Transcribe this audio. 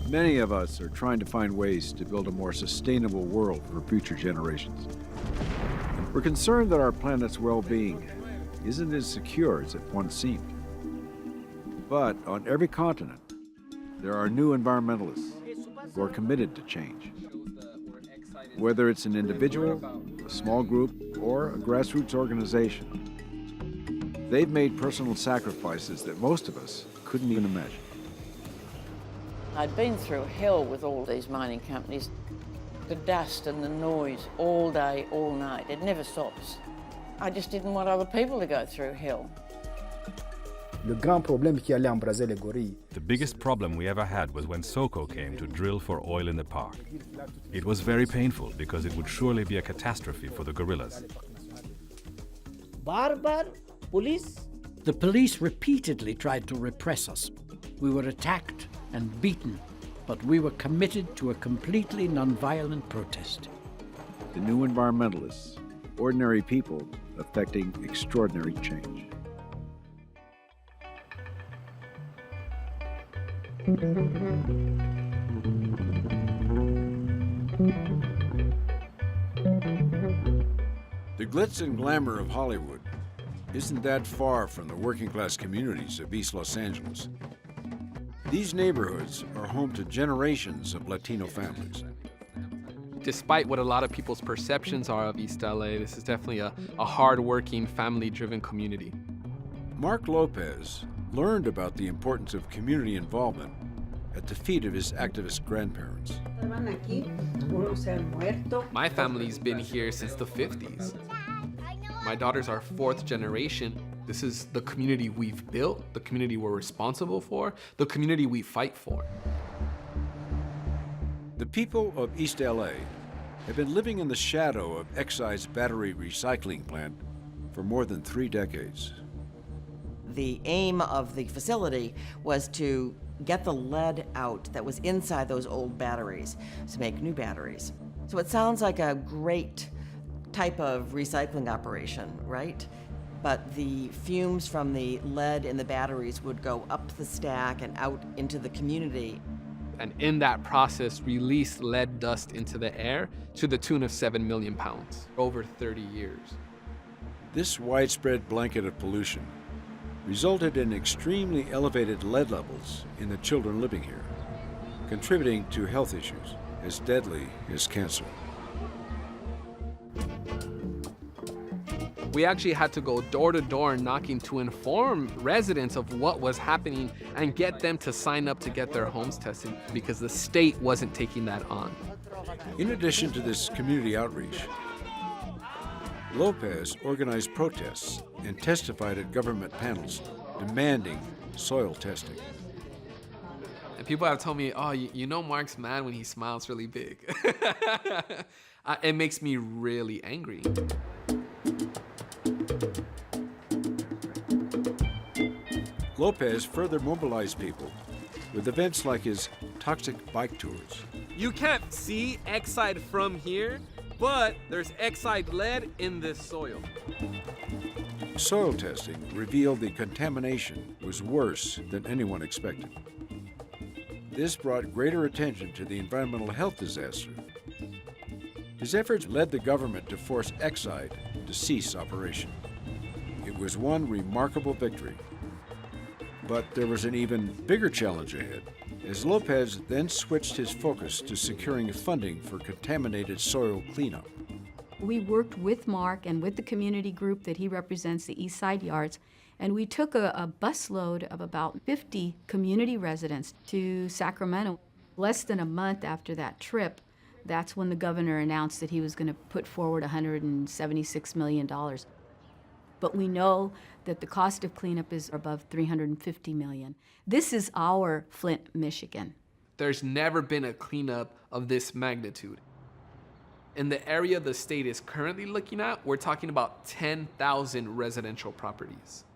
Many of us are trying to find ways to build a more sustainable world for future generations. We're concerned that our planet's well-being isn't as secure as it once seemed. But on every continent, there are new environmentalists who are committed to change. Whether it's an individual, a small group, or a grassroots organization, they've made personal sacrifices that most of us couldn't even imagine. I'd been through hell with all these mining companies. The dust and the noise all day, all night. It never stops. I just didn't want other people to go through hell. The biggest problem we ever had was when Soko came to drill for oil in the park. It was very painful because it would surely be a catastrophe for the guerrillas. The police repeatedly tried to repress us. We were attacked and beaten, but we were committed to a completely nonviolent protest. The new environmentalists, ordinary people affecting extraordinary change. The glitz and glamour of Hollywood isn't that far from the working-class communities of East Los Angeles. These neighborhoods are home to generations of Latino families. Despite what a lot of people's perceptions are of East LA, this is definitely a hard-working, family-driven community. Mark Lopez learned about the importance of community involvement at the feet of his activist grandparents. My family's been here since the 50s. My daughters are fourth generation. This is the community we've built, the community we're responsible for, the community we fight for. The people of East LA have been living in the shadow of Exide's battery recycling plant for more than 3 decades. The aim of the facility was to get the lead out that was inside those old batteries to make new batteries. So it sounds like a great type of recycling operation, right? But the fumes from the lead in the batteries would go up the stack and out into the community. And in that process, release lead dust into the air to the tune of 7 million pounds over 30 years. This widespread blanket of pollution resulted in extremely elevated lead levels in the children living here, contributing to health issues as deadly as cancer. We actually had to go door to door knocking to inform residents of what was happening and get them to sign up to get their homes tested because the state wasn't taking that on. In addition to this community outreach, Lopez organized protests and testified at government panels demanding soil testing. And people have told me, oh, you know Mark's mad when he smiles really big. It makes me really angry. Lopez further mobilized people with events like his toxic bike tours. You can't see Exide from here, but there's Exide lead in this soil. Soil testing revealed the contamination was worse than anyone expected. This brought greater attention to the environmental health disaster. His efforts led the government to force Exide to cease operation. It was one remarkable victory. But there was an even bigger challenge ahead, as Lopez then switched his focus to securing funding for contaminated soil cleanup. We worked with Mark and with the community group that he represents, the East Side Yards, and we took a busload of about 50 community residents to Sacramento. Less than a month after that trip, that's when the governor announced that he was going to put forward $176 million. But we know that the cost of cleanup is above $350 million. This is our Flint, Michigan. There's never been a cleanup of this magnitude. In the area the state is currently looking at, we're talking about 10,000 residential properties.